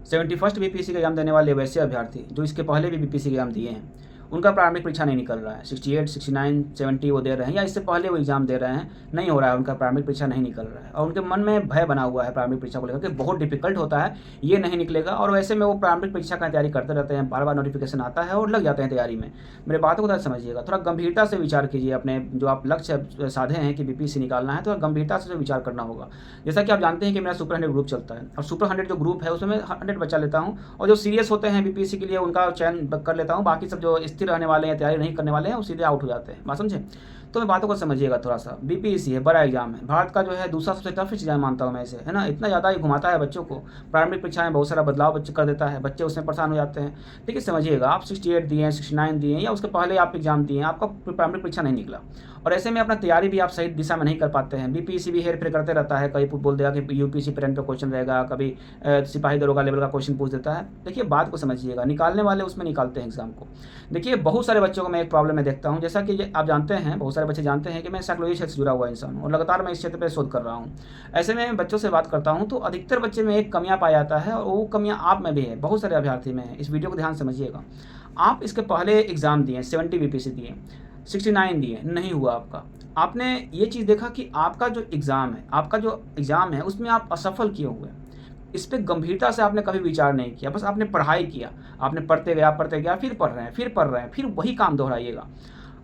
71st BPSC का exam देने वाले वैसे अभ्यर्थी जो इसके पहले भी बीपीएससी के एग्जाम दिए हैं, उनका प्रारंभिक परीक्षा नहीं निकल रहा है। 68, 69, 70 वो दे रहे हैं, या इससे पहले वो एग्जाम दे रहे हैं, नहीं हो रहा है, उनका प्रारंभिक परीक्षा नहीं निकल रहा है, और उनके मन में भय बना हुआ है प्रारंभिक परीक्षा को लेकर के, बहुत डिफिकल्ट होता है, ये नहीं निकलेगा। और वैसे में वो प्रारंभिक परीक्षा का तैयारी करते रहते हैं, बार बार नोटिफिकेशन आता है और लग जाते हैं तैयारी में। मेरे बातों को थोड़ा समझिएगा, थोड़ा गंभीरता से विचार कीजिए। अपने जो आप लक्ष्य साधे हैं कि बीपीएससी निकालना है, तो गंभीरता से विचार करना होगा। जैसा कि आप जानते हैं कि मेरा सुपर 100 ग्रुप चलता है, और सुपर 100 जो ग्रुप है उसमें 100 बच्चा लेता हूँ, और जो सीरियस होते हैं बीपीएससी के लिए उनका चयन कर लेता हूँ। बाकी सब जो स्थिर रहने वाले हैं, तैयारी नहीं करने वाले हैं, वो सीधे आउट हो जाते हैं। बात समझे? तो मैं बातों को समझिएगा थोड़ा सा। बीपीएससी है, बड़ा एग्जाम है, भारत का जो है दूसरा सबसे टफेस्ट एग्जाम मानता हूँ मैं इसे, है ना। इतना ज़्यादा ही घुमाता है बच्चों को, प्रारंभिक परीक्षा में बहुत सारा बदलाव बच्चे कर देता है, बच्चे उसमें परेशान हो जाते हैं। देखिए समझिएगा, आप 68 दिए, 69 दिए, या उसके पहले आप एग्जाम दिए, आपका प्रारंभिक परीक्षा नहीं निकला, और ऐसे में अपना तैयारी भी आप सही दिशा में नहीं कर पाते हैं। बीपीएससी भी हेर फेर करते रहता है, कभी बोल देगा कि यूपीएससी प्रेजेंट का क्वेश्चन रहेगा, कभी सिपाही दरोगा लेवल का क्वेश्चन पूछ देता है। देखिए बात को समझिएगा, निकालने वाले उसमें निकालते हैं एग्जाम को। देखिए बहुत सारे बच्चों को मैं एक प्रॉब्लम में देखता हूँ, जैसा कि आप जानते हैं, बहुत सारे बच्चे जानते हैं कि मैं साइकोलॉजी क्षेत्र से जुड़ा हुआ इंसान हूँ, और लगातार मैं इस क्षेत्र पर शोध कर रहा हूँ। ऐसे में बच्चों से बात करता हूँ तो अधिकतर बच्चे में एक कमियाँ पाया जाता है, और वो कमियाँ आप में भी है, बहुत सारे अभ्यर्थी में है। इस वीडियो को ध्यान समझिएगा। आप इसके पहले एग्जाम दिए, 70 बीपीएससी दिए, 69 दिए, नहीं हुआ आपका। आपने ये चीज़ देखा कि आपका जो एग्ज़ाम है उसमें आप असफल क्यों हुए। इस पे गंभीरता से आपने कभी विचार नहीं किया, बस आपने पढ़ाई किया, आपने पढ़ते गया, फिर पढ़ रहे हैं, फिर वही काम दोहराइएगा।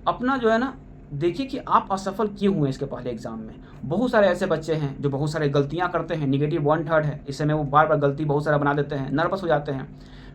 अपना जो है ना, देखिए कि आप असफल क्यों हुए इसके पहले एग्जाम में। बहुत सारे ऐसे बच्चे हैं जो बहुत सारे गलतियां करते हैं, निगेटिव 1/3 है, इस समय वो बार बार गलती बहुत सारा बना देते हैं, नर्वस हो जाते हैं।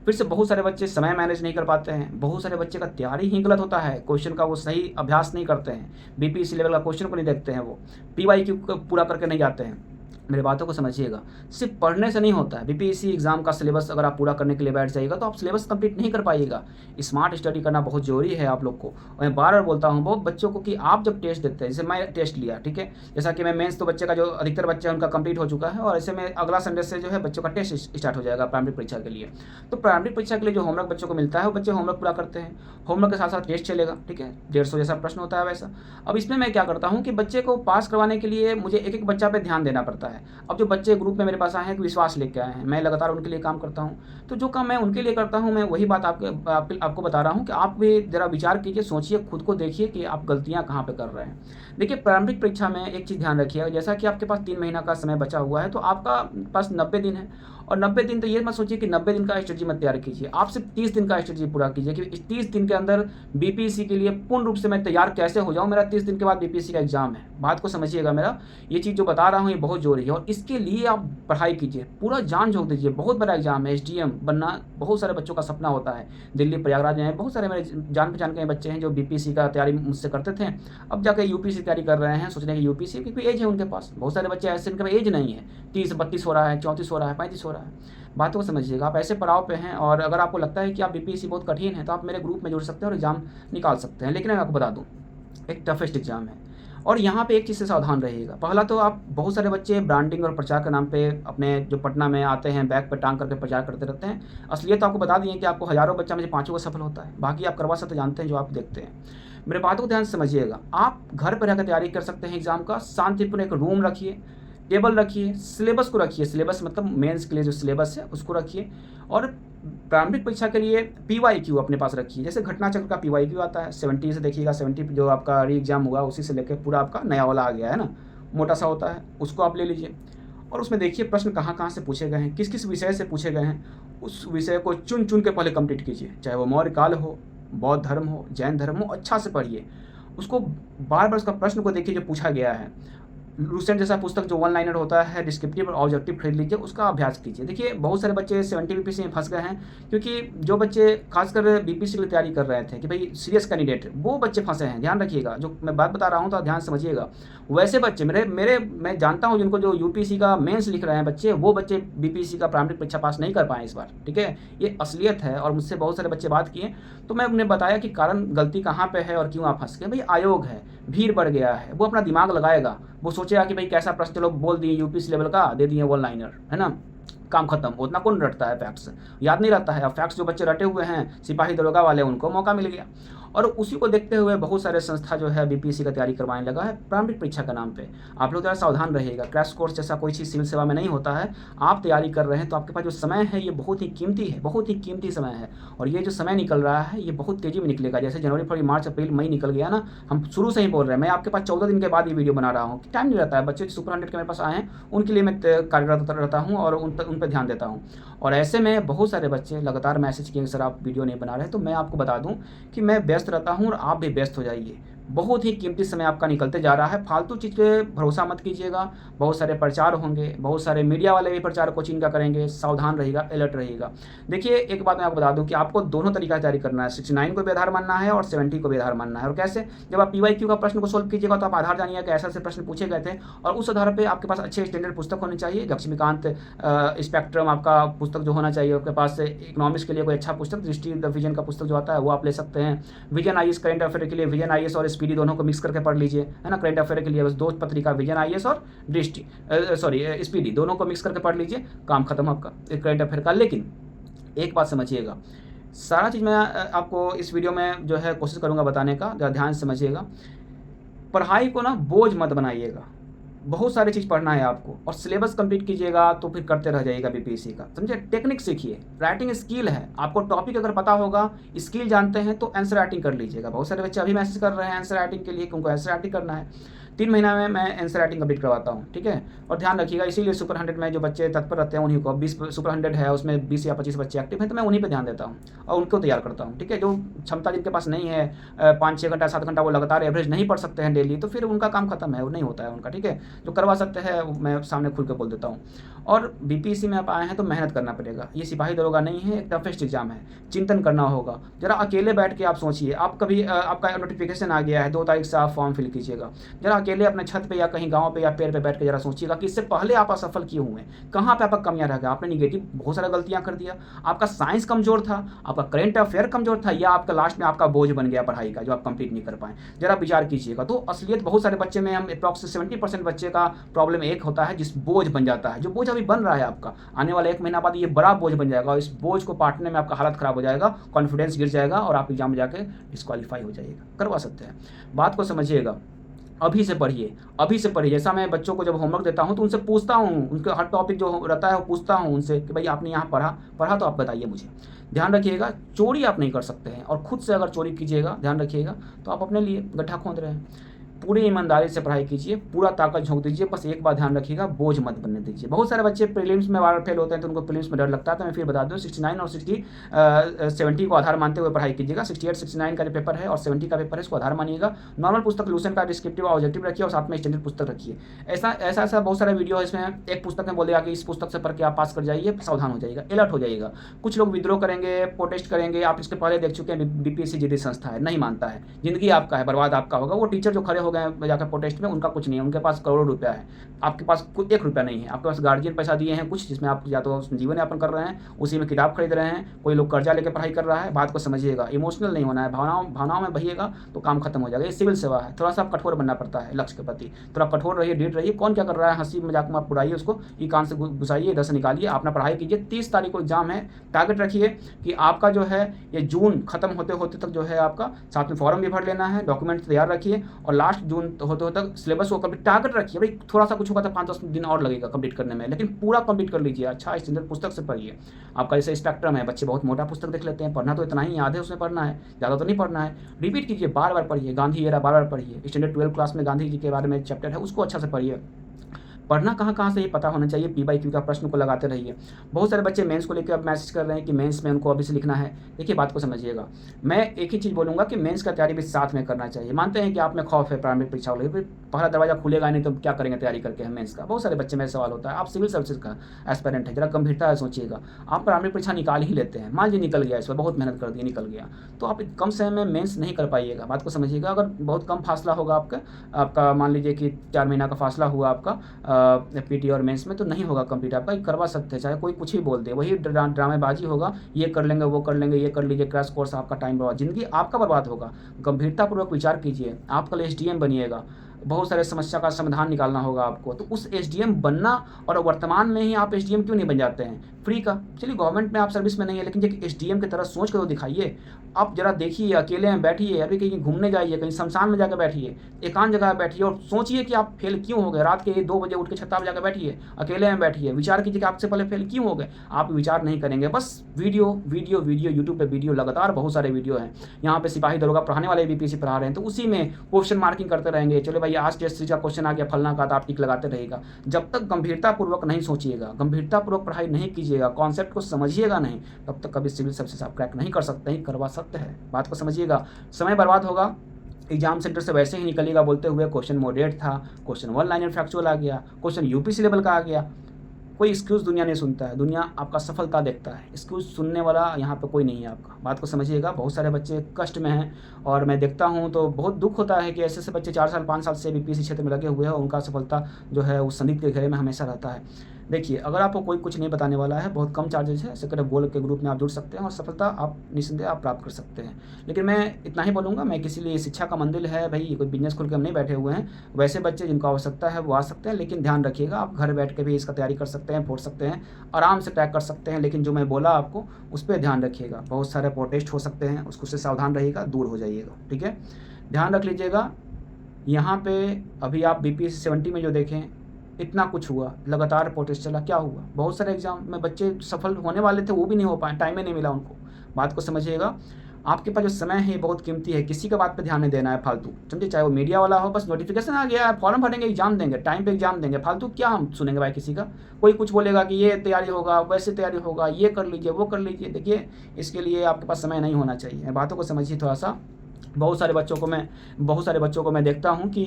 फिर से बहुत सारे बच्चे समय मैनेज नहीं कर पाते हैं, बहुत सारे बच्चे का तैयारी ही गलत होता है, क्वेश्चन का वो सही अभ्यास नहीं करते हैं, बीपीएससी लेवल का क्वेश्चन को नहीं देखते हैं, वो पीवाईक्यू पूरा करके नहीं जाते हैं। मेरी बातों को समझिएगा, सिर्फ पढ़ने से नहीं होता है। बीपीएससी एग्जाम का सिलेबस अगर आप पूरा करने के लिए बैठ जाइएगा तो आप सिलेबस कंप्लीट नहीं कर पाइएगा। स्मार्ट स्टडी करना बहुत ज़रूरी है आप लोग को। और मैं बार बार बोलता हूँ बहुत बच्चों को कि आप जब टेस्ट देते हैं, जैसे मैं टेस्ट लिया, ठीक है, जैसा कि मैं मेंस तो बच्चे का जो अधिकतर बच्चे हैं उनका कंप्लीट हो चुका है, और ऐसे में अगला संडे से जो है बच्चों का टेस्ट स्टार्ट हो जाएगा प्रारंभिक परीक्षा के लिए। तो प्रारंभिक परीक्षा के लिए जो होमवर्क बच्चों को मिलता है वो बच्चे होमवर्क पूरा करते हैं, होमवर्क के साथ साथ टेस्ट चलेगा, ठीक है, 150 जैसा प्रश्न होता है वैसा। अब इसमें मैं क्या करता हूँ कि बच्चे को पास करवाने के लिए मुझे एक एक बच्चा पे ध्यान देना पड़ता है। अब जो बच्चे ग्रुप में मेरे पास आए हैं कि विश्वास लेके आए हैं, मैं लगातार उनके लिए काम करता हूं, तो जो काम मैं उनके लिए करता हूं, मैं वही बात आपको बता रहा हूं कि आप भी जरा विचार कीजिए, सोचिए, खुद को देखिए कि आप गलतियां कहां पे कर रहे हैं। देखिए प्रारंभिक परीक्षा में एक चीज़ ध्यान रखिएगा, जैसा कि आपके पास 3 महीना का समय बचा हुआ है, तो आपका पास 90 दिन है, और 90 दिन तो ये मत सोचिए कि 90 दिन का स्ट्रेटजी मत तैयार कीजिए, आप सिर्फ 30 दिन का स्ट्रेटजी पूरा कीजिए कि इस 30 दिन के अंदर बीपीएससी के लिए पूर्ण रूप से मैं तैयार कैसे हो जाऊं। मेरा 30 दिन के बाद बीपीएससी का एग्जाम है, बात को समझिएगा। मेरा ये चीज़ जो बता रहा हूँ ये बहुत जरूरी है, और इसके लिए आप पढ़ाई कीजिए, पूरा जान झोंक दीजिए। बहुत बड़ा एग्जाम है, एसडीएम बनना बहुत सारे बच्चों का सपना होता है। दिल्ली प्रयागराज में बहुत सारे मेरे जान पहचान के बच्चे हैं जो बीपीएससी का तैयारी मुझसे करते थे, अब जाकर यूपीएससी तैयारी कर रहे हैं, सोच रहे हैं कि यूपीएससी, क्योंकि एज है उनके पास। बहुत सारे बच्चे ऐसे इनके पास एज नहीं है, 30-32 हो रहा है, 34 हो रहा है, 35 हो रहा है। बातों को समझिएगा, आप ऐसे पड़ाव पे हैं, और अगर आपको लगता है कि आप बीपीएससी बहुत कठिन है तो आप मेरे ग्रुप में जुड़ सकते हैं और एग्जाम निकाल सकते हैं। लेकिन मैं आपको बता दूं, एक टफेस्ट एग्जाम है, और यहाँ पे एक चीज़ से सावधान रहिएगा। पहला तो आप बहुत सारे बच्चे ब्रांडिंग और प्रचार के नाम पे अपने जो पटना में आते हैं बैग पे टांग करके प्रचार करते रहते हैं। असलियत आपको बता दिए कि आपको हज़ारों बच्चा में से 5 को सफल होता है, बाकी आप करवा सकते जानते हैं जो आप देखते हैं। मेरे बातों को ध्यान से समझिएगा, आप घर पर रहकर तैयारी कर सकते हैं एग्जाम का। शांतिपूर्ण एक रूम रखिए, टेबल रखिए, सिलेबस को रखिए, सिलेबस मतलब मेंस के लिए जो सिलेबस है उसको रखिए, और प्रारंभिक परीक्षा के लिए पीवाईक्यू अपने पास रखिए। जैसे घटना चक्र का पीवाईक्यू आता है, 70 से देखिएगा, 70 जो आपका री एग्जाम हुआ उसी से लेकर पूरा आपका नया वाला आ गया है ना, मोटा सा होता है, उसको आप ले लीजिए, और उसमें देखिए प्रश्न कहाँ कहाँ से पूछे गए हैं, किस किस विषय से पूछे गए हैं, उस विषय को चुन चुन के पहले कंप्लीट कीजिए। चाहे वो मौर्य काल हो, बौद्ध धर्म हो, जैन धर्म हो, अच्छा से पढ़िए उसको, बार बार उसका प्रश्न को देखिए जो पूछा गया है। लूसेंट जैसा पुस्तक जो 1 लाइनर होता है, डिस्क्रिप्टिव और ऑब्जेक्टिव खरीद लीजिए, उसका अभ्यास कीजिए। देखिए बहुत सारे बच्चे 70 बीपीएससी में फंस गए हैं, क्योंकि जो बच्चे खासकर बीपीएससी की तैयारी कर रहे थे कि भाई सीरियस कैंडिडेट, वो बच्चे फंसे हैं। ध्यान रखिएगा, जो मैं बात बता रहा हूँ तो ध्यान समझिएगा। वैसे बच्चे मैं जानता हूँ जिनको जो यूपीएससी का मेंस लिख रहे हैं बच्चे, वो बच्चे बीपीएससी का प्रारंभिक परीक्षा पास नहीं कर पाए इस बार, ठीक है, ये असलियत है। और मुझसे बहुत सारे बच्चे बात किए तो मैं उन्हें बताया कि कारण गलती कहाँ पे है और क्यों आप फंस गए। भाई आयोग है, भीड़ बढ़ गया है, वो अपना दिमाग लगाएगा, वो सोचेगा कि भाई कैसा प्रश्न, चलो बोल दिए यूपीएससी लेवल का, दे दिए 1 लाइनर, है ना, काम खत्म। उतना कौन रटता है, फैक्ट्स याद नहीं रहता है। अब फैक्ट्स जो बच्चे रटे हुए हैं सिपाही दरोगा वाले, उनको मौका मिल गया। और उसी को देखते हुए बहुत सारे संस्था जो है बीपीएससी का तैयारी करवाने लगा है प्रारंभिक परीक्षा के नाम पे। आप लोग ज़रा सावधान रहिएगा, क्रैश कोर्स जैसा कोई चीज़ सिविल सेवा में नहीं होता है। आप तैयारी कर रहे हैं तो आपके पास जो समय है ये बहुत ही कीमती है, बहुत ही कीमती समय है, और ये जो समय निकल रहा है ये बहुत तेज़ी में निकलेगा। जैसे जनवरी, फरवरी, मार्च, अप्रैल, मई निकल गया ना, हम शुरू से ही बोल रहे हैं। मैं आपके पास 14 दिन के बाद ये वीडियो बना रहा हूँ, टाइम नहीं रहता है। बच्चे जो सुपर 100 के मेरे पास आए हैं उनके लिए मैं कार्यरत रहता हूँ और उन पर ध्यान देता हूँ। और ऐसे में बहुत सारे बच्चे लगातार मैसेज किए, सर आप वीडियो नहीं बना रहे, तो मैं आपको बता दूं कि मैं व्यस्त रहता हूं और आप भी व्यस्त हो जाइए। बहुत ही कीमती समय आपका निकलते जा रहा है। फालतू चीज़ पे भरोसा मत कीजिएगा। बहुत सारे प्रचार होंगे, बहुत सारे मीडिया वाले भी प्रचार कोचिंग का करेंगे। सावधान रहिएगा, अलर्ट रहिएगा। देखिए, एक बात मैं आपको बता दूं कि आपको दोनों तरीका से तैयारी करना है। 69 को भी आधार मानना है और 70 को भी आधार मानना है। और कैसे? जब आप PYQ का प्रश्न को सोल्व कीजिएगा तो आप आधार जानिए कि ऐसे प्रश्न पूछे गए थे, और उस आधार पर आपके पास अच्छे स्टैंडर्ड पुस्तक होनी चाहिए। लक्ष्मीकांत स्पेक्ट्रम आपका पुस्तक जो होना चाहिए आपके पास। इकोनॉमिक्स के लिए कोई अच्छा पुस्तक, दृष्टि द विजन का पुस्तक जो आता है वो आप ले सकते हैं। विजन IAS करंट अफेयर के लिए विजन IAS और स्पीडी दोनों को मिक्स करके पढ़ लीजिए, है ना। करंट अफेयर के लिए बस 2 पत्रिका, विजन IAS और दृष्टि स्पीडी, दोनों को मिक्स करके पढ़ लीजिए, काम खत्म आपका करंट अफेयर का। लेकिन एक बात समझिएगा, सारा चीज़ मैं आपको इस वीडियो में जो है कोशिश करूँगा बताने का, ज़रा ध्यान से समझिएगा। पढ़ाई को ना बोझ मत बनाइएगा। बहुत सारी चीज़ पढ़ना है आपको, और सिलेबस कंप्लीट कीजिएगा तो फिर करते रह जाइएगा बीपीएससी का, समझे। टेक्निक सीखिए, राइटिंग स्किल है, आपको टॉपिक अगर पता होगा, स्किल जानते हैं तो आंसर राइटिंग कर लीजिएगा। बहुत सारे बच्चे अभी मैसेज कर रहे हैं आंसर राइटिंग के लिए, क्योंकि आंसर राइटिंग करना है। 3 महीना में मैं आंसर राइटिंग कंप्लीट करवाता हूँ, ठीक है। और ध्यान रखिएगा, इसीलिए सुपर 100 में जो बच्चे तत्पर रहते हैं उन्हीं को, 20 सुपर 100 है उसमें 20 या 25 बच्चे एक्टिव हैं, तो मैं उन्हीं पे ध्यान देता हूँ और उनको तैयार करता हूँ, ठीक है। जो क्षमता जिनके पास नहीं है, 5-6 घंटा 7 घंटा वो लगातार एवरेज नहीं पढ़ सकते हैं डेली, तो फिर उनका काम खत्म है, वो नहीं होता है उनका, ठीक है। जो करवा सकते हैं मैं सामने खुल के बोल देता हूँ। और बीपीएससी में आप आए हैं तो मेहनत करना पड़ेगा। ये सिपाही दरोगा नहीं है, एक टफेस्ट एग्जाम है, चिंतन करना होगा। जरा अकेले बैठ के आप सोचिए, आप कभी आपका नोटिफिकेशन आ गया है 2 तारीख से आप फॉर्म फिल कीजिएगा, जरा अकेले अपने छत पे या कहीं गांव पे या पेड़ पे बैठ के जरा सोचिएगा कि इससे पहले आप असफल क्यों हुए, कहाँ पे आपका कमियां रह गया। आपने निगेटिव बहुत सारा गलतियां कर दिया, आपका साइंस कमजोर था, आपका करंट अफेयर कमजोर था, या आपका लास्ट में आपका बोझ बन गया पढ़ाई का जो आप कंप्लीट नहीं कर पाए। जरा विचार कीजिएगा। तो असलियत बहुत सारे बच्चे में, हम अप्रॉक्स 70% बच्चे का प्रॉब्लम एक होता है जिस बोझ बन जाता है। जो बोझ अभी बन रहा है आपका, आने वाले 1 महीना बाद ये बड़ा बोझ बन जाएगा, और इस बोझ को पाटने में आपका हालत खराब हो जाएगा, कॉन्फिडेंस गिर जाएगा और आप एग्जाम में जाके डिस्क्वालीफाई हो जाइएगा। करवा सकते हैं, बात को समझिएगा। अभी से पढ़िए, अभी से पढ़िए। जैसा मैं बच्चों को जब होमवर्क देता हूँ तो उनसे पूछता हूँ, उनके हर टॉपिक जो रहता है वो पूछता हूँ उनसे कि भाई आपने यहाँ पढ़ा तो आप बताइए मुझे। ध्यान रखिएगा, चोरी आप नहीं कर सकते हैं, और खुद से अगर चोरी कीजिएगा, ध्यान रखिएगा, तो आप अपने लिए गड्ढा खोद रहे हैं। पूरी ईमानदारी से पढ़ाई कीजिए, पूरा ताकत झोंक दीजिए। बस एक बात ध्यान रखिएगा, बोझ मत बनने दीजिए। बहुत सारे बच्चे प्रीलिम्स में बार फेल होते हैं तो उनको प्रीलिम्स में डर लगता है, तो मैं फिर बता दूं 69 और 70 को आधार मानते हुए पढ़ाई कीजिएगा। 68-69 का जो पेपर है और 70 का पेपर है इसको आधार मानिएगा। नॉर्मल पुस्तक लूसेंट का डिस्क्रिप्टिव ऑब्जेक्टिव रखिए और साथ में स्टैंडर्ड पुस्तक रखिए। ऐसा बहुत सारा वीडियो है इसमें। एक पुस्तक में बोलेगा कि इस पुस्तक से पढ़ के आप पास कर जाइए, सावधान हो जाइएगा, अलर्ट हो जाइएगा। कुछ लोग विद्रोह करेंगे, प्रोटेस्ट करेंगे। आप इसके पहले देख चुके हैं, बीपीएससी जीडी संस्था है, नहीं मानता है, जिंदगी आपका है, बर्बाद आपका होगा। वो टीचर जो खड़े हो गए जाकर प्रोटेस्ट में, उनका कुछ नहीं है, उनके पास करोड़ों रुपया है, आपके पास कुछ 1 रुपया नहीं है। आपके पास गार्जियन पैसा दिए हैं कुछ, जिसमें आप या तो जीवन यापन कर रहे हैं, उसी में किताब खरीद रहे हैं, कोई लोग कर्जा लेकर पढ़ाई कर रहा है। बात को समझिएगा, इमोशनल नहीं होना है, भावनाओं में बहिएगा तो काम खत्म हो जाएगा। ये सिविल सेवा है, थोड़ा सा कठोर बनना पड़ता है लक्ष्य के प्रति। थोड़ा कठोर रहिए, ढीठ रहिए। कौन क्या कर रहा है, हंसी मजाक में आप उड़ाइए उसको, ये कान से घुसाइए, इधर से निकालिए, अपना पढ़ाई कीजिए। 30 तारीख को एग्जाम है, टारगेट रखिए कि आपका जो है ये जून खत्म होते होते तक जो है आपका साथ में फॉर्म भी भर लेना है, डॉक्यूमेंट तैयार रखिए, और लास्ट जून होते होते तक सिलेबस को टारगेट रखिए। भाई थोड़ा सा कुछ होगा तो 5-10 दिन और लगेगा कंप्लीट करने में, लेकिन पूरा कंप्लीट कर लीजिए। अच्छा स्टैंडर्ड पुस्तक से पढ़िए। आपका जैसे स्पेक्ट्रम है, बच्चे बहुत मोटा पुस्तक देख लेते हैं, पढ़ना तो इतना ही याद है, उसमें पढ़ना है, ज़्यादा तो नहीं पढ़ना है। रिपीट कीजिए, बार बार पढ़िए। गांधी एरा बार बार पढ़िए। स्टैंडर्ड 12 क्लास में गांधी जी के बारे में चैप्टर है, उसको अच्छा से पढ़िए। पढ़ना कहाँ से ये पता होना चाहिए। PYQ का प्रश्न को लगाते रहिए। बहुत सारे बच्चे मेंस को लेकर अब मैसेज कर रहे हैं कि मेंस में उनको अभी से लिखना है। देखिए बात को समझिएगा, मैं एक ही चीज़ बोलूँगा कि मेंस का तैयारी भी साथ में करना चाहिए। मानते हैं कि आप में खौफ है प्रारंभिक परीक्षा को लेकर, पहला दरवाजा खुलेगा नहीं तो क्या करेंगे तैयारी करके हम मेंस का। बहुत सारे बच्चे में सवाल होता है। आप सिविल सर्विसेज का एस्पिरेंट है, जरा गंभीरता से सोचिएगा। आप प्रारंभिक परीक्षा निकाल ही लेते हैं, मान लीजिए निकल गया, इस पर बहुत मेहनत कर दी, निकल गया, तो आप कम समय में मेंस नहीं कर पाइएगा। बात को समझिएगा। अगर बहुत कम फासला होगा आपका मान लीजिए कि 4 महीना का फासला हुआ आपका PT और मेंस में, तो नहीं होगा कंप्लीट आपका। करवा सकते हैं, चाहे कोई कुछ ही बोल दे, वही ड्रामेबाजी होगा, ये कर लेंगे, वो कर लेंगे, ये कर लीजिए, क्रैश कोर्स, आपका टाइम बर्बाद, जिंदगी आपका बर्बाद होगा। गंभीरतापूर्वक विचार कीजिए। आप कल SDM बनिएगा, बहुत सारे समस्या का समाधान निकालना होगा आपको, तो उस एसडीएम बनना, और वर्तमान में ही आप एसडीएम क्यों नहीं बन जाते हैं फ्री का? चलिए गवर्नमेंट में आप सर्विस में नहीं है, लेकिन एक एसडीएम की तरह सोच कर तो दिखाइए। आप जरा देखिए, अकेले में बैठिए, अभी कहीं घूमने जाइए, कहीं शमशान में जाकर बैठिए, एकांत जगह बैठिए और सोचिए कि आप फेल क्यों हो गए। रात के 2 बजे उठ के छत्ता पर जाकर बैठिए, अकेले में बैठिए, विचार कीजिए कि आपसे पहले फेल क्यों हो गए। आप विचार नहीं करेंगे, बस वीडियो वीडियो वीडियो, यूट्यूब पे वीडियो लगातार बहुत सारे वीडियो हैं। यहाँ पे सिपाही दरोगा पढ़ाने वाले बीपीएससी पढ़ा रहे हैं, तो उसी में क्वेश्चन मार्किंग करते रहेंगे। चलो भाई आज टेस्ट सीरीज का क्वेश्चन आ गया फलना का, तो आप टिक लगाते रहेगा। जब तक गंभीरतापूर्वक नहीं सोचिएगा, गंभीरतापूर्वक पढ़ाई नहीं कीजिएगा, कॉन्सेप्ट को समझिएगा नहीं, तब तक कभी सिविल सर्विसेज आप क्रैक नहीं कर सकते, ही करवा सकते हैं। बात को समझिएगा, समय बर्बाद होगा। एग्जाम सेंटर से वैसे ही निकलिएगा बोलते हुए क्वेश्चन मॉडरेट था, क्वेश्चन 1 लाइनर फैक्चुअल आ गया, क्वेश्चन यूपीसी लेवल का आ गया। कोई एक्सक्यूज़ दुनिया नहीं सुनता है, दुनिया आपका सफलता देखता है। एक्सक्यूज़ सुनने वाला यहाँ पे कोई नहीं है आपका। बात को समझिएगा, बहुत सारे बच्चे कष्ट में हैं और मैं देखता हूँ तो बहुत दुख होता है कि ऐसे ऐसे बच्चे 4 साल 5 साल से बीपीएससी क्षेत्र में लगे हुए हैं और उनका सफलता जो है उस संदिग्ध के घेरे में हमेशा रहता है। देखिए, अगर आपको कोई कुछ नहीं बताने वाला है, बहुत कम चार्जेस है, सेक्रेटरी गोल्ड के ग्रुप में आप जुड़ सकते हैं और सफलता आप निस्संदेह आप प्राप्त कर सकते हैं। लेकिन मैं इतना ही बोलूँगा, मैं किसी लिए शिक्षा का मंदिर है भाई, कोई बिजनेस खोल के हम नहीं बैठे हुए हैं। वैसे बच्चे जिनको आवश्यकता है वो आ सकते हैं, लेकिन ध्यान रखिएगा आप घर बैठ के भी इसका तैयारी कर सकते हैं, फोड़ सकते हैं, आराम से क्रैक कर सकते हैं। लेकिन जो मैं बोला आपको उस पर ध्यान रखिएगा, बहुत सारे प्रोटेस्ट हो सकते हैं, उसको से सावधान रहिएगा, दूर हो जाइएगा, ठीक है। ध्यान रख लीजिएगा। यहाँ पे अभी आप बीपीएससी 70 में जो देखें, इतना कुछ हुआ, लगातार प्रोटेस्ट चला, क्या हुआ? बहुत सारे एग्जाम में बच्चे सफल होने वाले थे, वो भी नहीं हो पाए, टाइम ही नहीं मिला उनको। बात को समझिएगा, आपके पास जो समय है ये बहुत कीमती है, किसी का बात पे ध्यान नहीं देना है फालतू, समझे? चाहे वो मीडिया वाला हो, बस नोटिफिकेशन आ गया है, फॉर्म भरेंगे, एग्जाम देंगे, टाइम पे एग्जाम देंगे, फालतू क्या हम सुनेंगे भाई किसी का? कोई कुछ बोलेगा कि ये तैयारी होगा, वैसे तैयारी होगा, ये कर लीजिए, वो कर लीजिए। देखिए, इसके लिए आपके पास समय नहीं होना चाहिए। बातों को समझिए थोड़ा सा। बहुत सारे बच्चों को मैं देखता हूँ कि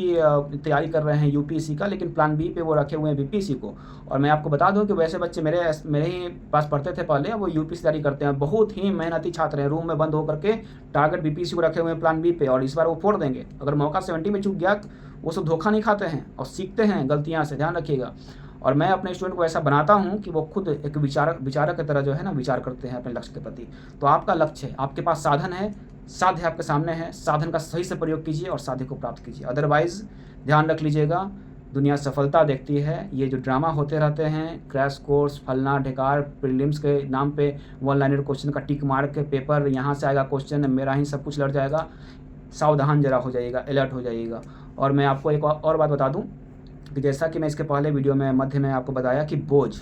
तैयारी कर रहे हैं यूपीएससी का, लेकिन प्लान बी पे वो रखे हुए हैं बीपीएससी को। और मैं आपको बता दूं कि वैसे बच्चे मेरे ही पास पढ़ते थे पहले, वो यूपीएससी तैयारी करते हैं, बहुत ही मेहनती छात्र हैं, रूम में बंद होकर के टारगेट बीपीएससी को रखे हुए हैं प्लान बी पे, और इस बार वो फोड़ देंगे। अगर मौका 70 में चूक गया, वो सब धोखा नहीं खाते हैं और सीखते हैं गलतियाँ से, ध्यान रखिएगा। और मैं अपने स्टूडेंट को ऐसा बनाता हूँ कि वो खुद एक विचारक की तरह जो है ना विचार करते हैं अपने लक्ष्य के प्रति। तो आपका लक्ष्य है, आपके पास साधन है, साध्य आपके सामने है, साधन का सही से प्रयोग कीजिए और साध्य को प्राप्त कीजिए। अदरवाइज ध्यान रख लीजिएगा, दुनिया सफलता देखती है, ये जो ड्रामा होते रहते हैं, क्रैश कोर्स, फलना ढेकार, प्रीलिम्स के नाम पे 1 लाइनर क्वेश्चन का टिक मार के पेपर, यहाँ से आएगा क्वेश्चन, मेरा ही सब कुछ लड़ जाएगा। सावधान जरा हो जाइएगा, अलर्ट हो जाइएगा। और मैं आपको एक और बात बता दूँ कि जैसा कि मैं इसके पहले वीडियो में मध्य में आपको बताया कि बोझ,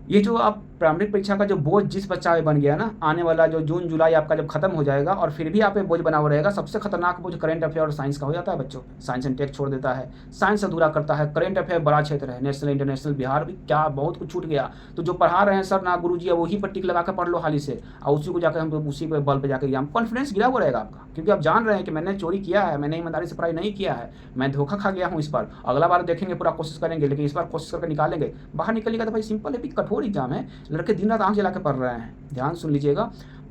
ये जो आप प्रारंभिक परीक्षा का जो बोझ जिस बच्चा में बन गया ना, आने वाला जो जून जुलाई आपका जब खत्म हो जाएगा और फिर भी आप पे बोझ बना हुआ रहेगा। सबसे खतरनाक बोझ करंट अफेयर और साइंस का हो जाता है बच्चों। साइंस एंड टेक छोड़ देता है, साइंस अधूरा करता है, करंट अफेयर बड़ा क्षेत्र है, नेशनल इंटरनेशनल बिहार भी क्या बहुत कुछ छूट गया। तो जो पढ़ा रहे हैं सर ना गुरु जी, वही पर टिक लगा कर पढ़ लो हाली से, और उसी को जाकर हम उसी पे बल पे जाकर एग्जाम, कॉन्फिडेंस गिरा हुआ रहेगा आपका, क्योंकि आप जान रहे हैं कि मैंने चोरी किया है, मैंने ईमानदारी से पढ़ाई नहीं किया है, मैं धोखा खा गया हूँ इस बार। अगला बार देखेंगे, पूरा कोशिश करेंगे, लेकिन इस बार कोशिश करके निकालेंगे। बाहर निकलेगा तो भाई सिंपल है, कठोर एग्जाम है, लड़के दिन रात आंख जला के पढ़ रहे हैं। ध्यान सुन लीजिएगा,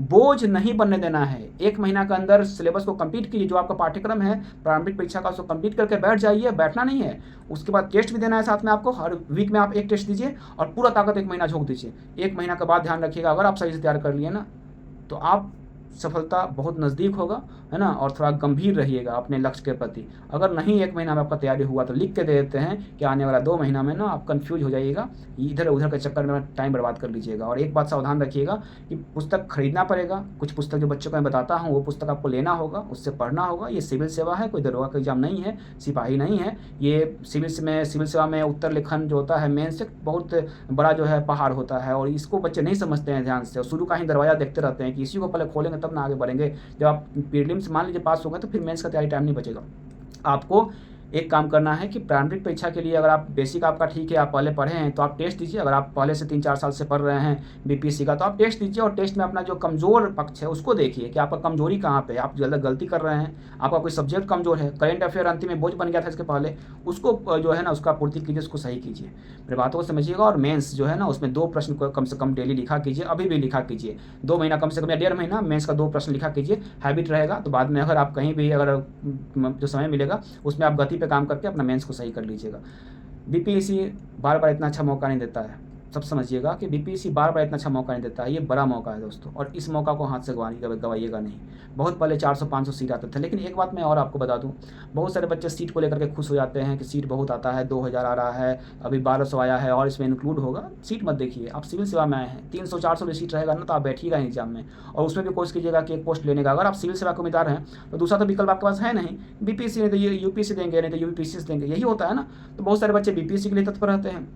बोझ नहीं बनने देना है। 1 महीना के अंदर सिलेबस को कंप्लीट कीजिए, जो आपका पाठ्यक्रम है प्रारंभिक परीक्षा का, उसको कंप्लीट करके बैठ जाइए, बैठना नहीं है। उसके बाद टेस्ट भी देना है साथ में आपको, हर वीक में आप एक टेस्ट दीजिए और पूरा ताकत 1 महीना झोंक दीजिए। 1 महीना के बाद ध्यान रखिएगा, अगर आप सही से तैयार कर लिए ना, तो आप सफलता बहुत नज़दीक होगा, है ना। और थोड़ा गंभीर रहिएगा अपने लक्ष्य के प्रति। अगर नहीं 1 महीना में आपका तैयारी हुआ तो लिख के दे देते हैं कि आने वाला 2 महीना में ना आप कंफ्यूज हो जाइएगा, इधर उधर के चक्कर में टाइम बर्बाद कर लीजिएगा। और एक बात सावधान रखिएगा कि पुस्तक खरीदना पड़ेगा, कुछ पुस्तक जो बच्चों को मैं बताता हूँ वो पुस्तक आपको लेना होगा, उससे पढ़ना होगा। ये सिविल सेवा है, कोई दरोगा का एग्जाम नहीं है, सिपाही नहीं है। ये सिविल सेवा में उत्तर लेखन जो होता है मेन से बहुत बड़ा जो है पहाड़ होता है, और इसको बच्चे नहीं समझते हैं ध्यान से, और शुरू का ही दरवाज़ा देखते रहते हैं कि इसी को पहले खोलेंगे तब ना आगे बढ़ेंगे। जब आप प्रीलिम्स मान लीजिए पास हो गए तो फिर मेंस का तैयारी टाइम नहीं बचेगा। आपको एक काम करना है कि प्रारंभिक परीक्षा के लिए अगर आप बेसिक आपका ठीक है, आप पहले पढ़े हैं तो आप टेस्ट दीजिए। अगर आप पहले से 3-4 साल से पढ़ रहे हैं बीपीएससी का तो आप टेस्ट दीजिए, और टेस्ट में अपना जो कमज़ोर पक्ष है उसको देखिए कि आपका कमजोरी कहाँ पे है, आप ज़्यादा गलती कर रहे हैं, आपका कोई सब्जेक्ट कमज़ोर है। करेंट अफेयर अंतिम में बोझ बन गया था इसके पहले, उसको जो है ना उसका पूर्ति कीजिए, उसको सही कीजिए, मेरी बातों को समझिएगा। और मेंस जो है ना उसमें 2 प्रश्न को कम से कम डेली लिखा कीजिए, अभी भी लिखा कीजिए। 2 महीना कम से कम या 1.5 महीना मेंस का 2 प्रश्न लिखा कीजिए, हैबिट रहेगा। तो बाद में अगर आप कहीं भी अगर जो समय मिलेगा उसमें आप गति पे काम करके अपना मेंस को सही कर लीजिएगा। बीपीएससी बार बार इतना अच्छा मौका नहीं देता है, सब समझिएगा कि बीपीएससी बार-बार इतना अच्छा मौका नहीं देता है, ये बड़ा मौका है दोस्तों, और इस मौका को हाथ से गँवाइएगा नहीं। बहुत पहले 400-500 सीट आते थे, लेकिन एक बात मैं और आपको बता दूँ, बहुत सारे बच्चे सीट को लेकर के खुश हो जाते हैं कि सीट बहुत आता है, 2000 आ रहा है, अभी 1200 आया है और इसमें इंक्लूड होगा। सीट मत देखिए, आप सिविल सेवा में आए हैं, 300-400 भी सीट रहेगा ना तो आप बैठिएगा ही एग्जाम में, और उसमें भी कोशिश कीजिएगा कि एक पोस्ट लेने का। अगर आप सिविल सेवा के उम्मीदवार हैं तो दूसरा तो विकल्प आपके पास है नहीं, बीपीएससी नहीं तो ये यूपीएससी देंगे, नहीं तो यूपीपीसीएस देंगे, यही होता है ना। तो बहुत सारे बच्चे बीपीएससी के लिए तत्पर रहते हैं।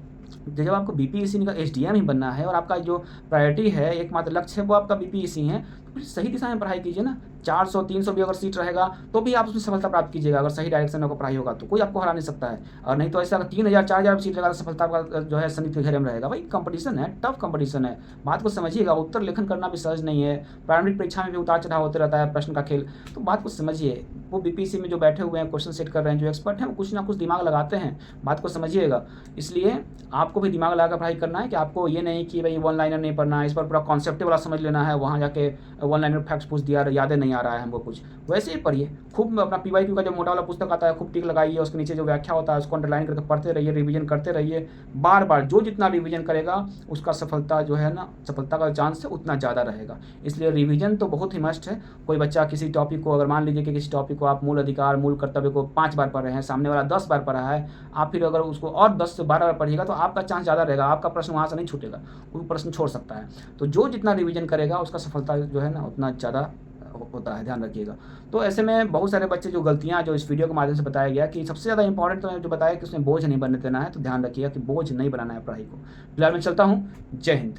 जब आपको बीपीएससी का एसडीएम ही बनना है और आपका जो प्रायोरिटी है, एकमात्र लक्ष्य है वो आपका बीपीएससी है, तो फिर सही दिशा में पढ़ाई कीजिए ना। 400-300 भी अगर सीट रहेगा तो भी आप उसमें सफलता प्राप्त कीजिएगा, अगर सही डायरेक्शन में आपको पढ़ाई होगा तो कोई आपको हरा नहीं सकता है। और नहीं तो ऐसा अगर 3000-4000 सीट रहेगा तो सफलता का जो है संदिग्ध के घेरे में रहेगा। भाई कंपटीशन है, टफ कंपटीशन है, बात को समझिएगा। उत्तर लेखन करना भी सहज नहीं है, प्रारंभिक परीक्षा में भी उतार चढ़ाव होते रहता है, प्रश्न का खेल। तो बात को समझिए, वो बीपीएससी में जो बैठे हुए हैं, क्वेश्चन सेट कर रहे हैं, जो एक्सपर्ट हैं, वो कुछ ना कुछ दिमाग लगाते हैं, बात को समझिएगा। इसलिए आपको भी दिमाग लगाकर पढ़ाई करना है कि आपको ये नहीं कि भाई वन लाइनर नहीं पढ़ना है, इस पर पूरा कॉन्सेप्ट वाला समझ लेना है, वहाँ जाके वन लाइनर फैक्ट्स पूछ दिया, यादें नहीं आ रहा है हमको कुछ। वैसे ही पढ़िए, खूब अपना पीवाईक्यू का जो मोटा वाला पुस्तक आता है खूब टिक लगाइए, उसके नीचे जो व्याख्या होता है उसको अंडरलाइन करके पढ़ते रहिए, रिवीजन करते रहिए बार बार। जो जितना रिवीजन करेगा उसका सफलता जो है ना, सफलता का चांस है उतना ज़्यादा रहेगा। इसलिए रिवीजन तो बहुत ही मस्ट है। कोई बच्चा किसी टॉपिक को, अगर मान लीजिए कि किसी टॉपिक को आप मूल अधिकार, मूल कर्तव्य को 5 बार पढ़ रहे हैं, सामने वाला 10 बार पढ़ा है, आप फिर अगर उसको और 10 से 12 बार पढ़िएगा तो आपका चांस ज़्यादा रहेगा, आपका प्रश्न वहाँ से नहीं छूटेगा, वो प्रश्न छोड़ सकता है। तो जो जितना रिवीजन करेगा उसका सफलता जो है ना उतना ज़्यादा होता है, ध्यान रखिएगा। तो ऐसे में बहुत सारे बच्चे जो गलतियाँ जो इस वीडियो के माध्यम से बताया गया कि सबसे ज़्यादा इंपॉर्टेंट तो जो बताया कि उसमें बोझ नहीं बनने देना है, तो ध्यान रखिएगा कि बोझ नहीं बनाना है पढ़ाई को। फिलहाल मैं चलता हूँ, जय हिंद।